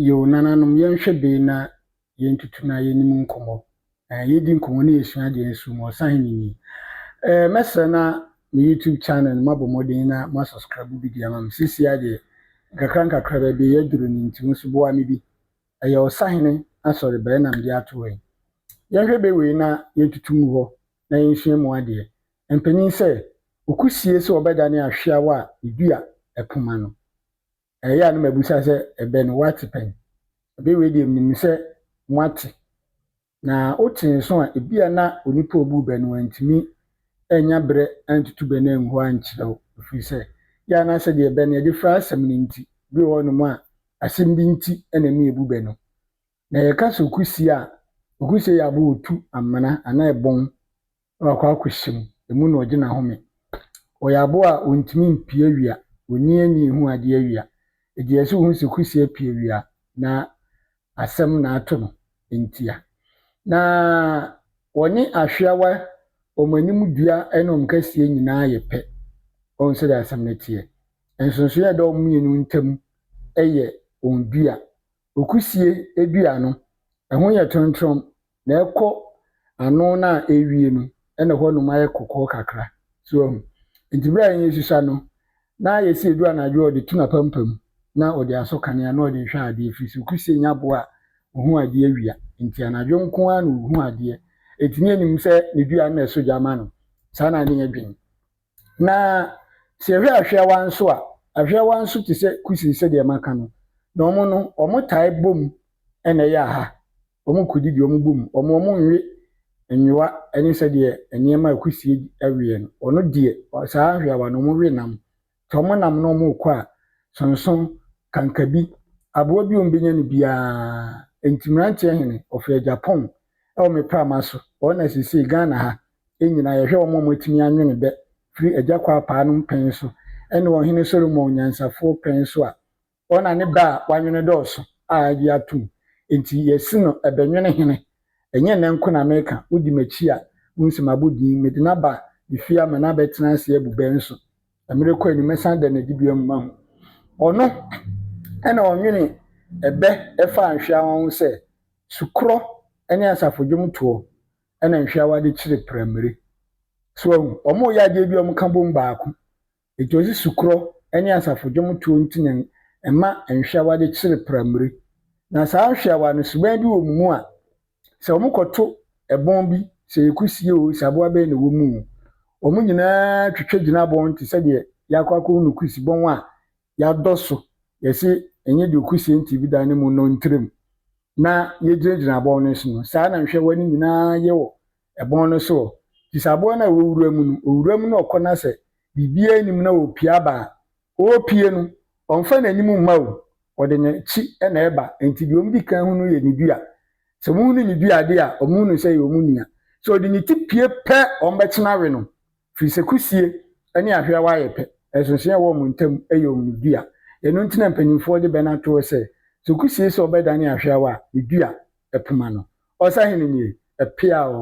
Yo nananom yɛnhwɛ be na yɛntutu na yɛnim nkɔmmɔ. Yɛdi nkɔmmɔ na yɛsua deɛ nso ma ɔsahene ni. Mɛsrɛ na me YouTube channel no mabɔ mmɔden na ma subscribe bi di ama me. Sisi adeɛ nkakra baabi yɛduru no nti nso boa me bi. Ɛyɛ ɔsahene asɔre bɛɛ na mede ato hɔ. Yɛnhwɛ be wei na yɛntutu mu hɔ na yɛnsua mu adeɛ. Mpanyin sɛ okusie sɛ ɔbɛdane ahweawa a edua ɛpoma no. Ɛyɛ no mabusa sɛ ɛbɛ no wate pɛn. Be wei deɛ nim sɛ mwate. Na wote so a ebia na onipa obu bɛ no antimi anya brɛ antutu bɛ no angu ankyerɛw. Ɛfiri sɛ ya na sɛ deɛ bɛ no yɛde fra asɛm no nti bi wɔ no mu a asɛm bi nti ɛna me ebu bɛ no. Na yɛka sɛ okusie yɛ abo otu amana ana ɛbɔn wakɔ akɔhyem emu na ɔgye na home. Ɔyɛ abo a ontimi mpie awia, oni ani hu ade awia. Ɛdi ɛsɛ hu sɛ okusie pie awia na asɛm na ato no ntia. Na wɔne ahweawa ɔmanim dua ɛna ɔmkasie nyinaa yɛ pɛ. Ɔn sɛ de asɛm no teɛ. Nsonso yɛ dɛ ɔmmienu ntam ɛyɛ ondua. Okusie edua no ɛho yɛ tontom na ɛkɔ ano na ewie no ɛna hɔ nom ayɛ kɔkɔɔ kakra. So nti bra yɛn susua no na yɛsi edua na adwo ɔde tuna pampam na ɔde aso kanea na ɔde hwɛ adeɛ firi so okusie nya bo a ohu adeɛ awia nti anadwo nko a na ohu adeɛ etini anim sɛ ne dua na ɛso gyama no saa na ne yɛdwen na sɛ hwɛ ahweawa nso a ahweawa nso te sɛ kusie sɛ deɛ maka no na ɔmo tae bom ɛna ɛyɛ aha ɔmo kodidi ɔmo bom ɔmo nwe nwa ɛne sɛ deɛ nneɛma kusie awie no ɔno deɛ saa ahweawa no ɔmo we nam tɔ ɔmo nam no ɔmo kɔ a sonson kankabi aboa bi ombenya ne biaa ntimrantie hene ɔfɛ Japan ɛwɔ me prama so ɔna sisi Ghana ha enyina yɛhwɛ ɔmo timi anwene bɛ firi agya kwa paa no mpɛn so ɛne ɔhene Solomon nyansafo pɛn so a ɔna ne ba a wanwene dɔɔso a ade atum nti yɛsi no ɛbɛnwene hene ɛnyɛ nɛnko na meka wodi machi a wonsem abodin mede na ba ifia ma na bɛtena ase abubɛ nso amere kɔ ani mesan da na dibia mu ma ɔno ɛna ɔnwene ɛbɛ ɛfa ahweawa ho sɛ sukorɔ ɛne asafodwom toɔ ɛna ahweawa de kyire pramire so ɔmo yɛ adeɛ bi ɔmo ka bom baako etosi sukorɔ ɛne asafodwom toɔ ntina ɛma ahweawa de kyire pramire na saa ahweawa no suban bi wɔ mu a sɛ ɔmo kɔto ɛbɔn bi sɛ ekusie o saboa bɛ na wɔ mu ɔmo nyinaa twetwe gyina bɔn te sɛ deɛ yakɔ no kusi bɔn a yadɔ so yɛsi enye de okusie nti bi da ne mu no ntrem na yegyina bɔn no so no saa na nhwɛ wani nyinaa yɛ wɔ ɛbɔn no so ti saboa na wɔwura mu no ɔkɔ na sɛ bibia anim na opia ba opie no ɔmfa n'anim mma o ɔde ne chi na ɛba nti de ɔmo di kan hu no yɛ ne dua sɛ mu no ne dua de a ɔmo no sɛ yɛ ɔmo nua so ɔde ne ti pie pɛ ɔmo bɛtena we no firi sɛ kusie ɛne ahweawa yɛ pɛ ɛsonso yɛ wɔ ɔmo ntam ɛyɛ ɔmo dua ɛno ntina mpanyinfoɔ de bɛ na to sɛ so kusie sɛ ɔbɛdane ahweawa a ne dua ɛpoma no ɔsahene nie ɛpea o